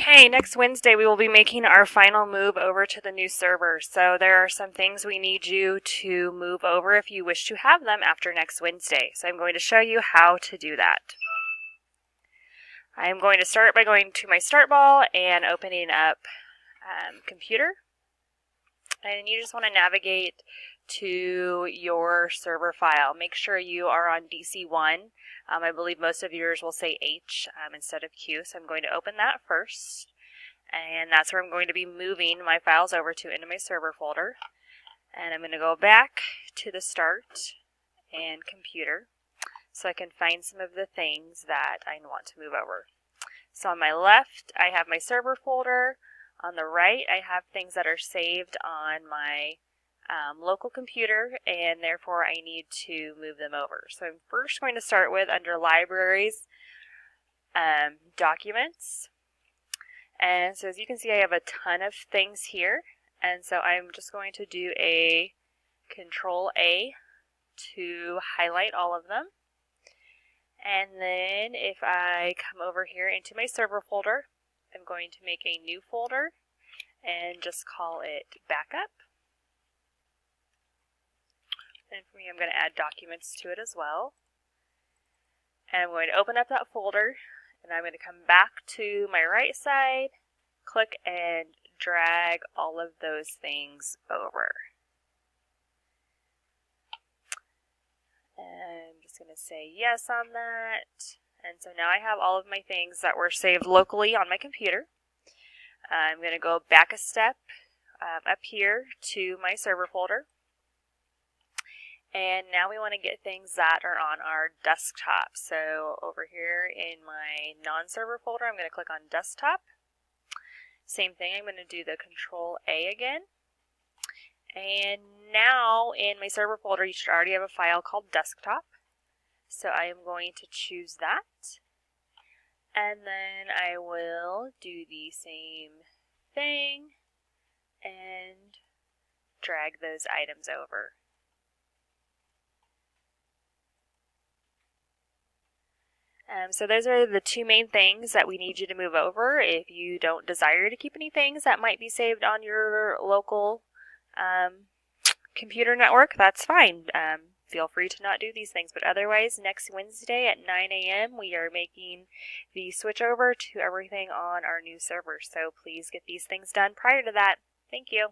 Okay, next Wednesday we will be making our final move over to the new server. So there are some things we need you to move over if you wish to have them after next Wednesday. So I'm going to show you how to do that. I'm going to start by going to my start ball and opening up computer. And you just want to navigate to your server file. Make sure you are on DC1. I believe most of yours will say H instead of Q, so I'm going to open that first. And that's where I'm going to be moving my files over to into my server folder. And I'm going to go back to the start and computer so I can find some of the things that I want to move over. So on my left, I have my server folder. On the right, I have things that are saved on my local computer, and therefore I need to move them over. So I'm first going to start with, under Libraries, Documents. And so as you can see, I have a ton of things here. And so I'm just going to do a Control A to highlight all of them. And then if I come over here into my server folder, I'm going to make a new folder and just call it Backup. And for me, I'm going to add documents to it as well. And I'm going to open up that folder, and I'm going to come back to my right side, click and drag all of those things over. And I'm just going to say yes on that. And so now I have all of my things that were saved locally on my computer. I'm going to go back a step up here to my server folder. And now we want to get things that are on our desktop. So over here in my non-server folder, I'm going to click on Desktop. Same thing, I'm going to do the Control A again. And now in my server folder, you should already have a file called Desktop. So I am going to choose that. And then I will do the same thing and drag those items over. So those are the two main things that we need you to move over. If you don't desire to keep any things that might be saved on your local computer network, that's fine. Feel free to not do these things, but otherwise next Wednesday at 9 a.m. we are making the switch over to everything on our new server. So please get these things done prior to that. Thank you.